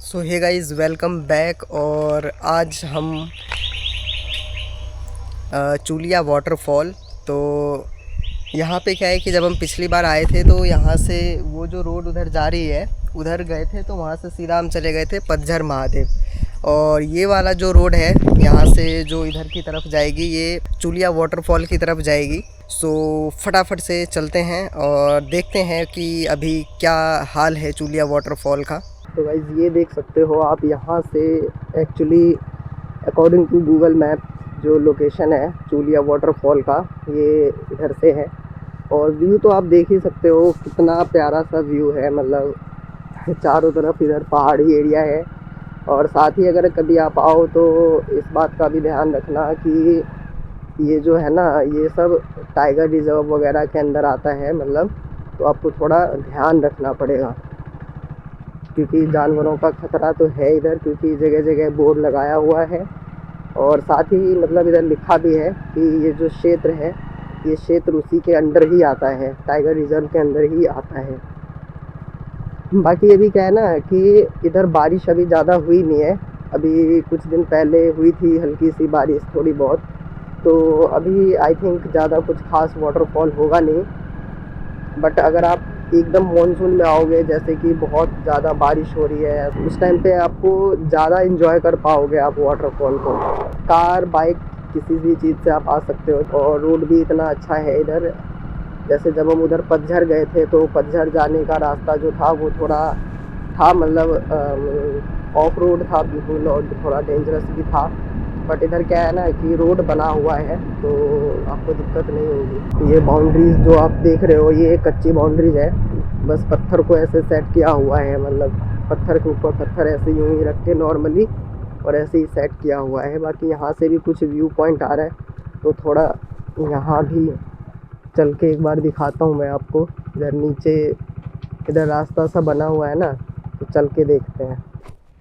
सो hey guys, welcome back. और आज हम चूलिया वाटरफॉल। तो यहाँ पे क्या है कि जब हम पिछली बार आए थे तो यहाँ से वो जो रोड उधर जा रही है उधर गए थे, तो वहाँ से सीधा हम चले गए थे पतझर महादेव। और ये वाला जो रोड है यहाँ से जो इधर की तरफ जाएगी ये चूलिया वाटरफॉल की तरफ जाएगी। सो फटाफट से चलते हैं और देखते हैं कि अभी क्या हाल है चूलिया वाटरफॉल का। तो गाइस ये देख सकते हो आप, यहाँ से actually according to Google map जो लोकेशन है चूलिया वाटरफॉल का, ये इधर से है। और व्यू तो आप देख ही सकते हो कितना प्यारा सा व्यू है, मतलब चारों तरफ इधर पहाड़ी एरिया है। और साथ ही अगर कभी आप आओ तो इस बात का भी ध्यान रखना कि ये जो है ना, ये सब टाइगर रिजर्व वगैरह के अंदर आता है, मतलब तो आपको थोड़ा ध्यान रखना पड़ेगा क्योंकि जानवरों का खतरा तो है इधर, क्योंकि जगह जगह बोर्ड लगाया हुआ है। और साथ ही मतलब इधर लिखा भी है कि ये जो क्षेत्र है ये क्षेत्र उसी के अंदर ही आता है, टाइगर रिजर्व के अंदर ही आता है। बाकी ये भी क्या है ना कि इधर बारिश अभी ज़्यादा हुई नहीं है, अभी कुछ दिन पहले हुई थी हल्की सी बारिश थोड़ी बहुत। तो अभी आई थिंक ज़्यादा कुछ खास वाटरफॉल होगा नहीं। बट अगर आप एकदम मानसून में आओगे, जैसे कि बहुत ज़्यादा बारिश हो रही है, उस टाइम पे आपको ज़्यादा इंजॉय कर पाओगे आप वाटरफॉल को। कार बाइक किसी भी चीज़ से आप आ सकते हो। और रोड भी इतना अच्छा है इधर। जैसे जब हम उधर पतझर गए थे तो पतझर जाने का रास्ता जो था वो थोड़ा था, मतलब ऑफ रोड था बिल्कुल, और थोड़ा डेंजरस भी था। बट इधर क्या है ना कि रोड बना हुआ है तो आपको दिक्कत नहीं होगी। ये बाउंड्रीज जो आप देख रहे हो ये कच्ची बाउंड्रीज है, बस पत्थर को ऐसे सेट किया हुआ है, मतलब पत्थर के ऊपर पत्थर ऐसे यूं ही रख के नॉर्मली और ऐसे ही सेट किया हुआ है। बाकी यहाँ से भी कुछ व्यू पॉइंट आ रहा है तो थोड़ा यहाँ भी चल के एक बार दिखाता हूँ मैं आपको। इधर नीचे इधर रास्ता सा बना हुआ है ना, तो चल के देखते हैं।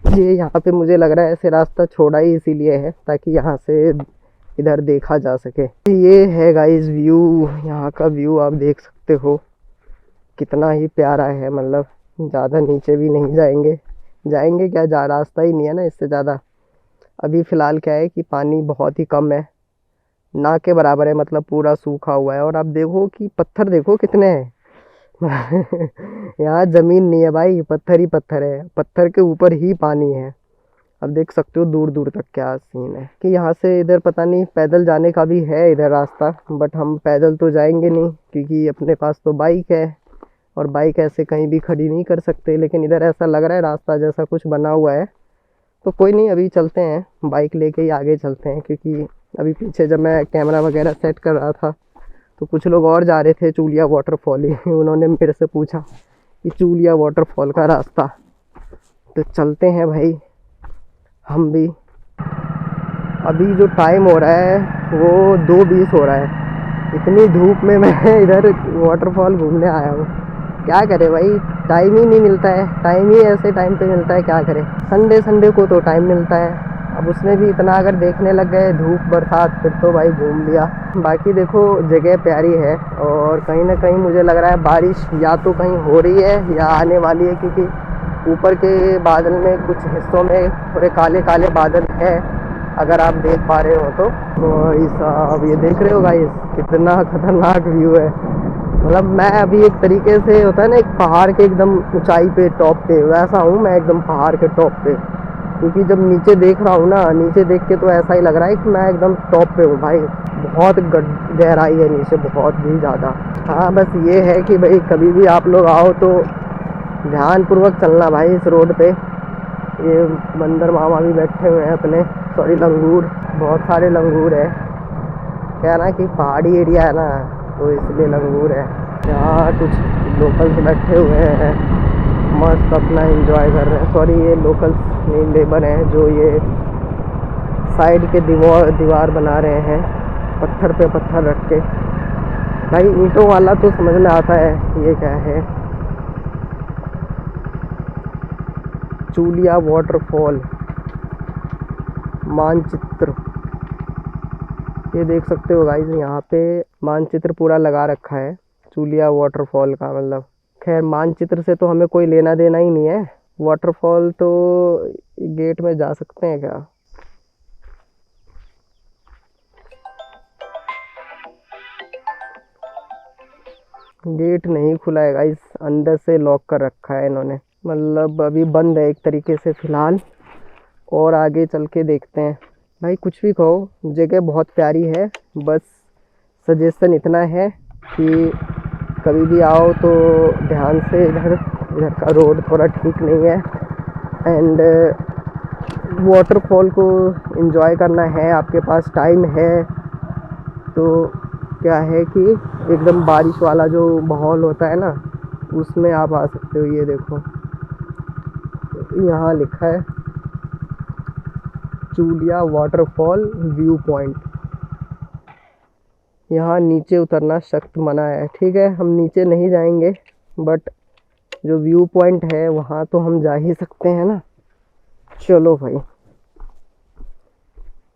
ये यहाँ पे मुझे लग रहा है ऐसे रास्ता छोड़ा ही इसीलिए है ताकि यहाँ से इधर देखा जा सके। ये है गाइस व्यू, यहाँ का व्यू आप देख सकते हो कितना ही प्यारा है। मतलब ज़्यादा नीचे भी नहीं जाएंगे, जाएंगे क्या, जा रास्ता ही नहीं है ना इससे ज़्यादा। अभी फ़िलहाल क्या है कि पानी बहुत ही कम है, ना के बराबर है, मतलब पूरा सूखा हुआ है। और आप देखो कि पत्थर देखो कितने हैं यहाँ ज़मीन नहीं है भाई, पत्थर ही पत्थर है, पत्थर के ऊपर ही पानी है। अब देख सकते हो दूर दूर तक क्या सीन है। कि यहाँ से इधर पता नहीं पैदल जाने का भी है इधर रास्ता, बट हम पैदल तो जाएंगे नहीं क्योंकि अपने पास तो बाइक है और बाइक ऐसे कहीं भी खड़ी नहीं कर सकते। लेकिन इधर ऐसा लग रहा है रास्ता जैसा कुछ बना हुआ है, तो कोई नहीं, अभी चलते हैं, बाइक लेके ही आगे चलते हैं। क्योंकि अभी पीछे जब मैं कैमरा वगैरह सेट कर रहा था तो कुछ लोग और जा रहे थे चूलिया वाटरफॉल ही उन्होंने मेरे से पूछा कि चूलिया वाटरफॉल का रास्ता, तो चलते हैं भाई हम भी। अभी जो टाइम हो रहा है वो 2:20 हो रहा है, इतनी धूप में मैं इधर वाटरफॉल घूमने आया हूँ। क्या करे भाई, टाइम ही नहीं मिलता है, टाइम ही ऐसे टाइम पे मिलता है, क्या करें। संडे संडे को तो टाइम मिलता है, अब उसमें भी इतना अगर देखने लग गए धूप बरसात फिर तो भाई घूम लिया। बाकी देखो जगह प्यारी है और कहीं ना कहीं मुझे लग रहा है बारिश या तो कहीं हो रही है या आने वाली है, क्योंकि ऊपर के बादल में कुछ हिस्सों में थोड़े काले काले बादल है, अगर आप देख पा रहे हो तो। भाई साहब ये देख रहे हो गाइस कितना खतरनाक व्यू है। मतलब मैं अभी एक तरीके से होता है ना एक पहाड़ के एकदम ऊंचाई पे टॉप पे, वैसा हूँ मैं एकदम पहाड़ के टॉप पे। क्योंकि जब नीचे देख रहा हूँ ना, नीचे देख के तो ऐसा ही लग रहा है कि मैं एकदम टॉप पे हूँ भाई। बहुत गहराई है नीचे, बहुत ही ज़्यादा। हाँ बस ये है कि भाई कभी भी आप लोग आओ तो ध्यानपूर्वक चलना भाई इस रोड पे। ये बंदर मामा भी बैठे हुए हैं अपने, सॉरी लंगूर, बहुत सारे लंगूर है। क्या है ना कि पहाड़ी एरिया है ना तो इसलिए लंगूर है। यहाँ कुछ लोकल्स बैठे हुए हैं, मस्त अपना एंजॉय कर रहे हैं। सॉरी ये लोकल्स नहीं, लेबर हैं जो ये साइड के दीवार बना रहे हैं पत्थर पे पत्थर रख के। भाई ईंटों वाला तो समझ में आता है, ये क्या है, चूलिया वाटरफॉल मानचित्र। ये देख सकते हो गाइस, यहाँ पे मानचित्र पूरा लगा रखा है चूलिया वाटरफॉल का। मतलब खैर मानचित्र से तो हमें कोई लेना देना ही नहीं है, वाटरफॉल तो गेट में जा सकते हैं क्या? गेट नहीं खुला है गाइस, अंदर से लॉक कर रखा है इन्होंने, मतलब अभी बंद है एक तरीके से फ़िलहाल। और आगे चल के देखते हैं। भाई कुछ भी कहो, जगह बहुत प्यारी है, बस सजेशन इतना है कि कभी भी आओ तो ध्यान से, इधर इधर का रोड थोड़ा ठीक नहीं है। एंड वाटरफॉल को एंजॉय करना है, आपके पास टाइम है तो क्या है कि एकदम बारिश वाला जो माहौल होता है ना, उसमें आप आ सकते हो। ये देखो यहाँ लिखा है चूलिया वाटरफॉल व्यू पॉइंट। यहाँ नीचे उतरना सख्त मना है। ठीक है, हम नीचे नहीं जाएंगे, बट जो व्यू पॉइंट है वहाँ तो हम जा ही सकते हैं ना। चलो भाई,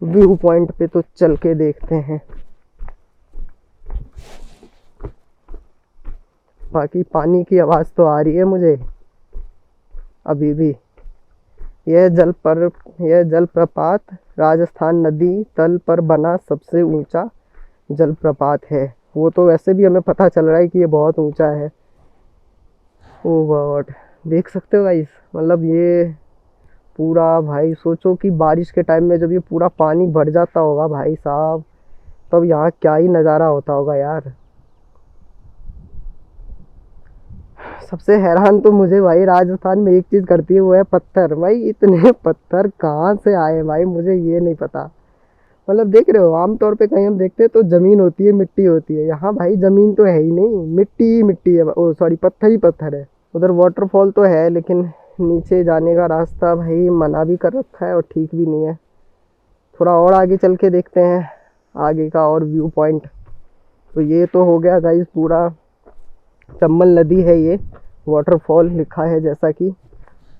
व्यू पॉइंट पे तो चल के देखते हैं। बाकी पानी की आवाज़ तो आ रही है मुझे अभी भी। यह जलप्रपात राजस्थान नदी तल पर बना सबसे ऊंचा जलप्रपात है। वो तो वैसे भी हमें पता चल रहा है कि ये बहुत ऊंचा है। ओह गॉड, देख सकते हो गाइस, मतलब ये पूरा, भाई सोचो कि बारिश के टाइम में जब ये पूरा पानी भर जाता होगा भाई साहब, तब यहाँ क्या ही नज़ारा होता होगा यार। सबसे हैरान तो मुझे भाई राजस्थान में एक चीज़ करती है, वो है पत्थर। भाई इतने पत्थर कहाँ से आए भाई, मुझे ये नहीं पता। मतलब देख रहे हो, आमतौर पे कहीं हम देखते हैं तो ज़मीन होती है, मिट्टी होती है। यहाँ भाई ज़मीन तो है ही नहीं, मिट्टी ही मिट्टी है। ओ सॉरी, पत्थर ही पत्थर है। उधर वाटरफॉल तो है, लेकिन नीचे जाने का रास्ता भाई मना भी कर रखा है और ठीक भी नहीं है। थोड़ा और आगे चल के देखते हैं आगे का और व्यू पॉइंट। तो ये तो हो गया गाइस, पूरा चंबल नदी है ये, वाटरफॉल लिखा है जैसा कि।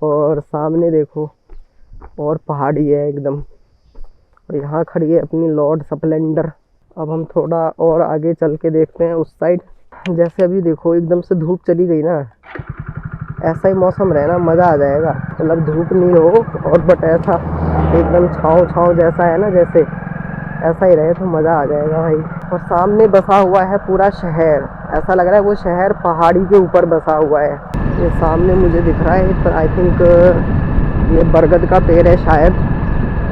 और सामने देखो और पहाड़ी है एकदम, और यहाँ खड़ी है अपनी लॉर्ड स्प्लेंडर। अब हम थोड़ा और आगे चल के देखते हैं उस साइड। जैसे अभी देखो एकदम से धूप चली गई ना, ऐसा ही मौसम रहे ना मज़ा आ जाएगा। मतलब धूप नहीं हो और बट ऐसा एकदम छाँव छाँव जैसा है ना, जैसे ऐसा ही रहे तो मज़ा आ जाएगा भाई। और सामने बसा हुआ है पूरा शहर, ऐसा लग रहा है वो शहर पहाड़ी के ऊपर बसा हुआ है। ये सामने मुझे दिख रहा है, आई थिंक ये बरगद का पेड़ है शायद।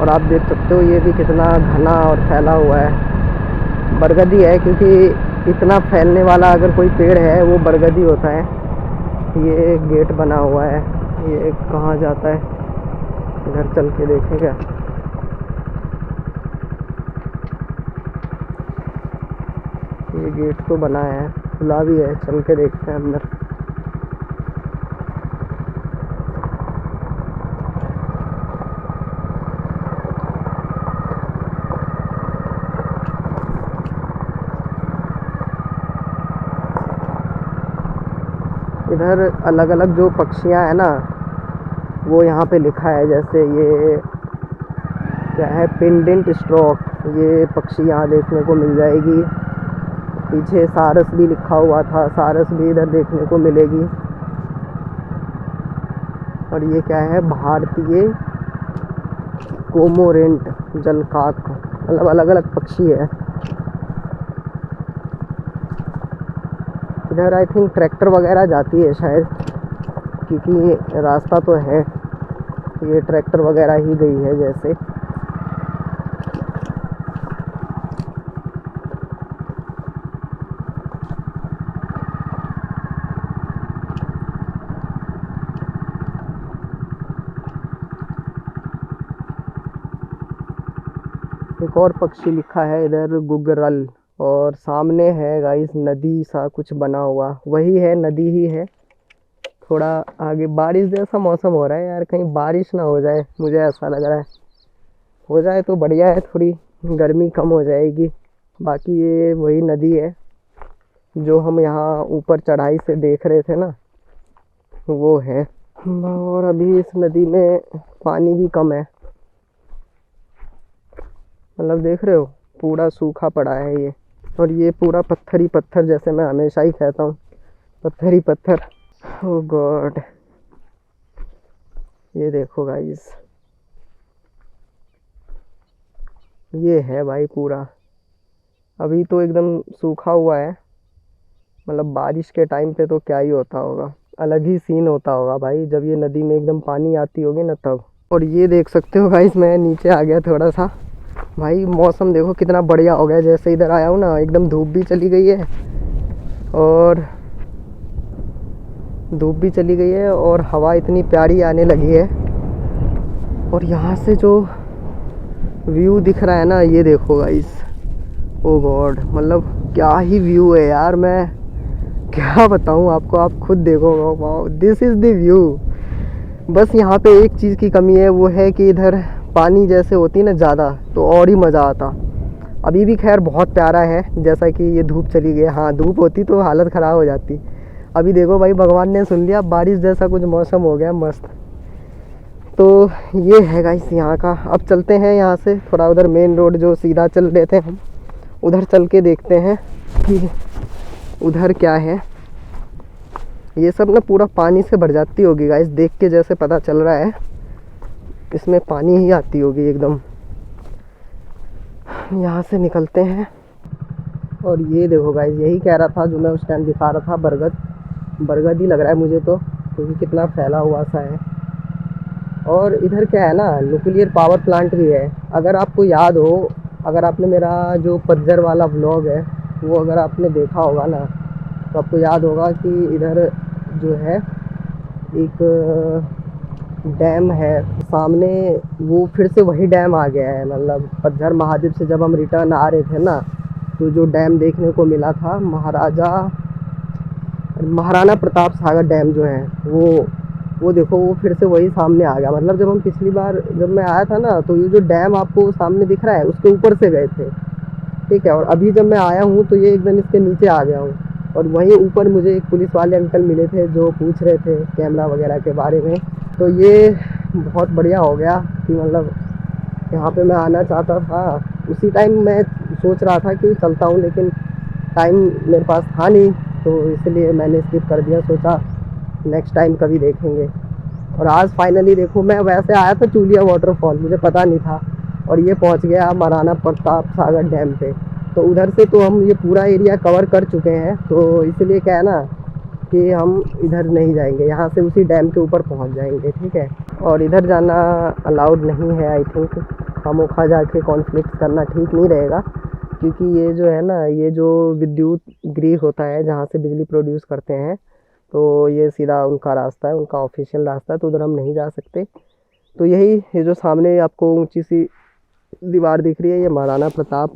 और आप देख सकते हो ये भी कितना घना और फैला हुआ है। बरगद ही है, क्योंकि इतना फैलने वाला अगर कोई पेड़ है वो बरगद ही होता है। ये गेट बना हुआ है, ये कहाँ जाता है, इधर चल के देखेगा। ये गेट तो बना है, खुला भी है, चल के देखते हैं अंदर। इधर अलग अलग जो पक्षियां हैं ना, वो यहाँ पे लिखा है। जैसे ये क्या है, पेंडेंट स्ट्रॉक, ये पक्षी यहाँ देखने को मिल जाएगी। पीछे सारस भी लिखा हुआ था, सारस भी इधर देखने को मिलेगी। और ये क्या है, भारतीय कोमोरेंट जलकाक, मतलब अलग अलग पक्षी है। इधर आई थिंक ट्रैक्टर वगैरह जाती है शायद, क्योंकि रास्ता तो है, ये ट्रैक्टर वगैरह ही गई है जैसे। एक और पक्षी लिखा है इधर, गुगरल। और सामने है गाइस नदी सा कुछ बना हुआ, वही है, नदी ही है। थोड़ा आगे बारिश जैसा मौसम हो रहा है यार, कहीं बारिश ना हो जाए, मुझे ऐसा लग रहा है। हो जाए तो बढ़िया है, थोड़ी गर्मी कम हो जाएगी। बाकी ये वही नदी है जो हम यहाँ ऊपर चढ़ाई से देख रहे थे ना, वो है। और अभी इस नदी में पानी भी कम है, मतलब देख रहे हो पूरा सूखा पड़ा है ये। और ये पूरा पत्थर ही पत्थर, जैसे मैं हमेशा ही कहता हूँ, पत्थर ही पत्थर। ओह गॉड, ये देखो गाइस, ये है भाई पूरा। अभी तो एकदम सूखा हुआ है, मतलब बारिश के टाइम पे तो क्या ही होता होगा, अलग ही सीन होता होगा भाई जब ये नदी में एकदम पानी आती होगी ना तब। और ये देख सकते हो गाइस, मैं नीचे आ गया थोड़ा सा। भाई मौसम देखो कितना बढ़िया हो गया, जैसे इधर आया हूँ ना एकदम धूप भी चली गई है और हवा इतनी प्यारी आने लगी है। और यहाँ से जो व्यू दिख रहा है ना, ये देखो गाइस, ओ गॉड, मतलब क्या ही व्यू है यार, मैं क्या बताऊँ आपको, आप खुद देखो। Wow, this is the view. बस यहाँ पे एक चीज़ की कमी है, वो है कि इधर पानी जैसे होती ना ज़्यादा तो और ही मज़ा आता। अभी भी खैर बहुत प्यारा है, जैसा कि ये धूप चली गई। हाँ, धूप होती तो हालत ख़राब हो जाती। अभी देखो भाई, भगवान ने सुन लिया, बारिश जैसा कुछ मौसम हो गया मस्त। तो ये है गाइस यहाँ का। अब चलते हैं यहाँ से थोड़ा उधर मेन रोड जो सीधा चल रहे थे हम, उधर चल के देखते हैं कि उधर क्या है। ये सब ना पूरा पानी से भर जाती होगी गाइस, देख के जैसे पता चल रहा है इसमें पानी ही आती होगी एकदम। यहाँ से निकलते हैं। और ये देखो गाइस, यही कह रहा था जो मैं उस टाइम दिखा रहा था, बरगद ही लग रहा है मुझे तो, क्योंकि कितना फैला हुआ सा है। और इधर क्या है ना, न्यूक्लियर पावर प्लांट भी है। अगर आपको याद हो, अगर आपने मेरा जो पतझर वाला व्लॉग है वो अगर आपने देखा होगा ना, तो आपको याद होगा कि इधर जो है एक डैम है सामने, वो फिर से वही डैम आ गया है। मतलब पतझर महाद्वीप से जब हम रिटर्न आ रहे थे ना, तो जो डैम देखने को मिला था महाराणा प्रताप सागर डैम जो है, वो देखो, वो फिर से वही सामने आ गया। मतलब जब हम पिछली बार जब मैं आया था ना, तो ये जो डैम आपको सामने दिख रहा है उसके ऊपर से गए थे, ठीक है। और अभी जब मैं आया हूँ तो ये एकदम इसके नीचे आ गया हूँ। और वहीं ऊपर मुझे एक पुलिस वाले अंकल मिले थे जो पूछ रहे थे कैमरा वगैरह के बारे में। तो ये बहुत बढ़िया हो गया कि मतलब यहाँ पे मैं आना चाहता था, उसी टाइम मैं सोच रहा था कि चलता हूँ, लेकिन टाइम मेरे पास था नहीं, तो इसलिए मैंने स्किप कर दिया। सोचा नेक्स्ट टाइम कभी देखेंगे। और आज फाइनली देखो, मैं वैसे आया था चूलिया वाटरफॉल, मुझे पता नहीं था, और ये पहुंच गया महाराणा प्रताप सागर डैम पे। तो उधर से तो हम ये पूरा एरिया कवर कर चुके हैं, तो इसलिए क्या है ना कि हम इधर नहीं जाएंगे, यहाँ से उसी डैम के ऊपर पहुँच जाएंगे, ठीक है। और इधर जाना अलाउड नहीं है, आई थिंक खामोखा जाके कॉन्फ्लिक्ट करना ठीक नहीं रहेगा, क्योंकि ये जो है ना, ये जो विद्युत गृह होता है जहाँ से बिजली प्रोड्यूस करते हैं, तो ये सीधा उनका रास्ता है, उनका ऑफिशियल रास्ता है, तो उधर हम नहीं जा सकते। तो यही ये जो सामने आपको ऊंची सी दीवार दिख रही है, ये महाराणा प्रताप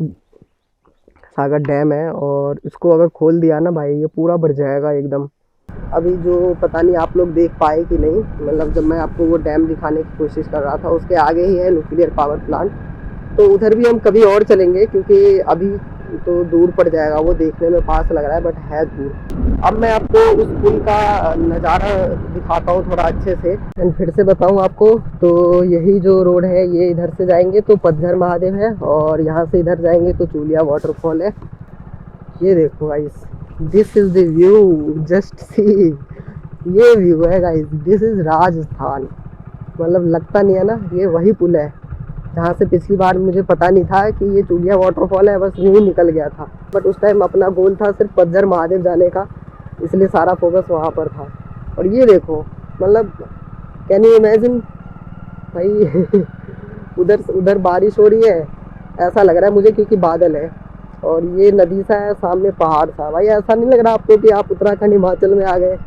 सागर डैम है। और इसको अगर खोल दिया ना भाई, ये पूरा भर जाएगा एकदम। अभी जो पता नहीं आप लोग देख पाए कि नहीं, मतलब जब मैं आपको वो डैम दिखाने की कोशिश कर रहा था, उसके आगे ही है न्यूक्लियर पावर प्लांट। तो उधर भी हम कभी और चलेंगे, क्योंकि अभी तो दूर पड़ जाएगा, वो देखने में पास लग रहा है बट है दूर। अब मैं आपको उस पुल का नज़ारा दिखाता हूँ थोड़ा अच्छे से, एंड फिर से बताऊँ आपको। तो यही जो रोड है, ये इधर से जाएंगे तो पतझर महादेव है, और यहाँ से इधर जाएंगे तो चूलिया वाटरफॉल है। ये देखो guys, this is the view, just see, ये व्यू है गाइस, दिस इज़ राजस्थान। मतलब लगता नहीं है ना, ये वही पुल है जहाँ से पिछली बार मुझे पता नहीं था कि ये चूलिया वाटरफॉल है, बस यूँ ही निकल गया था। बट उस टाइम अपना गोल था सिर्फ पतझर महादेव जाने का, इसलिए सारा फोकस वहाँ पर था। और ये देखो, मतलब कैन यू इमेजिन भाई उधर बारिश हो रही है, ऐसा लग रहा है मुझे, क्योंकि बादल है और ये नदी सा है, सामने पहाड़ सा। भाई ऐसा नहीं लग रहा आपको कि आप उत्तराखंड हिमाचल में आ गए?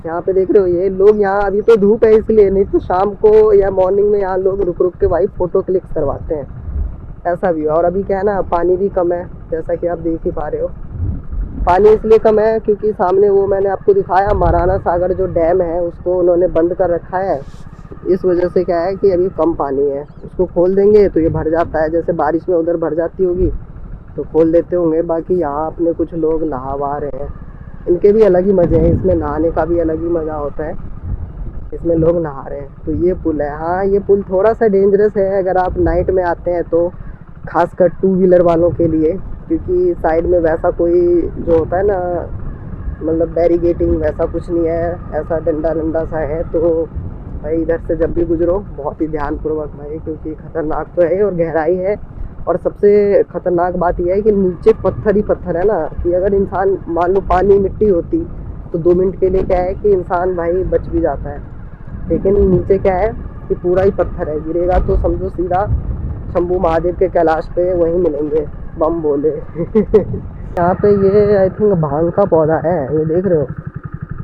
यहाँ पे देख रहे हो, ये लोग यहाँ, अभी तो धूप है इसलिए, नहीं तो शाम को या मॉर्निंग में यहाँ लोग रुक रुक के भाई फोटो क्लिक करवाते हैं, ऐसा भी है। और अभी क्या है ना, पानी भी कम है, जैसा कि आप देख ही पा रहे हो। पानी इसलिए कम है क्योंकि सामने वो मैंने आपको दिखाया महाराणा सागर जो डैम है, उसको उन्होंने बंद कर रखा है। इस वजह से क्या है कि अभी कम पानी है, उसको खोल देंगे तो ये भर जाता है, जैसे बारिश में उधर भर जाती होगी तो खोल देते होंगे। बाकी यहाँ अपने कुछ लोग नहा रहे हैं, इनके भी अलग ही मज़े हैं, इसमें नहाने का भी अलग ही मज़ा होता है, इसमें लोग नहा रहे हैं। तो ये पुल है। हाँ, ये पुल थोड़ा सा डेंजरस है अगर आप नाइट में आते हैं तो, खासकर 2 व्हीलर वालों के लिए, क्योंकि साइड में वैसा कोई जो होता है ना मतलब बैरिगेटिंग वैसा कुछ नहीं है, ऐसा डंडा डंडा सा है। तो भाई इधर से जब भी गुजरो बहुत ही ध्यानपूर्वक भाई, क्योंकि खतरनाक तो है और गहराई है। और सबसे खतरनाक बात यह है कि नीचे पत्थर ही पत्थर है ना, कि अगर इंसान मान लो पानी मिट्टी होती तो 2 मिनट के लिए क्या है कि इंसान भाई बच भी जाता है, लेकिन नीचे क्या है कि पूरा ही पत्थर है, गिरेगा तो समझो सीधा शंभू महादेव के कैलाश पे वहीं मिलेंगे, बम बोले। यहाँ पे ये आई थिंक भांग का पौधा है, ये देख रहे हो,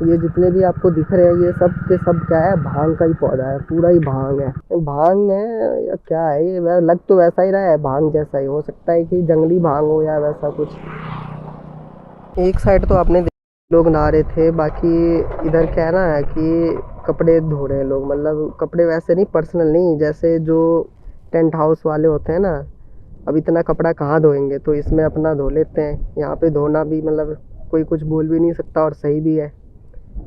ये जितने भी आपको दिख रहे हैं ये सब के सब क्या है, भांग का ही पौधा है, पूरा ही भांग है। भांग है या क्या है ये, लग तो वैसा ही रहा है, भांग जैसा ही, हो सकता है कि जंगली भांग हो या वैसा कुछ। एक साइड तो आपने लोग नहा रहे थे, बाकी इधर क्या है ना कि कपड़े धो रहे हैं लोग, मतलब कपड़े वैसे नहीं, पर्सनल नहीं, जैसे जो टेंट हाउस वाले होते हैं ना, अब इतना कपड़ा कहाँ धोएंगे, तो इसमें अपना धो लेते हैं। यहाँ पे धोना भी मतलब कोई कुछ बोल भी नहीं सकता और सही भी है,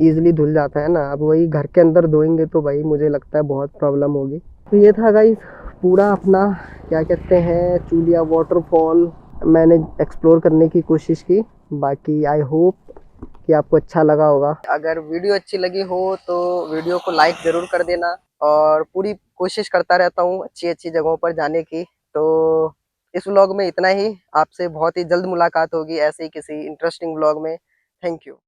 ईजिली धुल जाता है ना। अब वही घर के अंदर धोएंगे तो भाई मुझे लगता है बहुत प्रॉब्लम होगी। तो ये था गाइस पूरा अपना क्या कहते हैं चूलिया वाटरफॉल मैंने एक्सप्लोर करने की कोशिश की। बाकी आई होप कि आपको अच्छा लगा होगा। अगर वीडियो अच्छी लगी हो तो वीडियो को लाइक ज़रूर कर देना, और पूरी कोशिश करता रहता हूँ अच्छी अच्छी जगहों पर जाने की। तो इस व्लॉग में इतना ही, आपसे बहुत ही जल्द मुलाकात होगी ऐसे ही किसी इंटरेस्टिंग व्लॉग में। Thank you.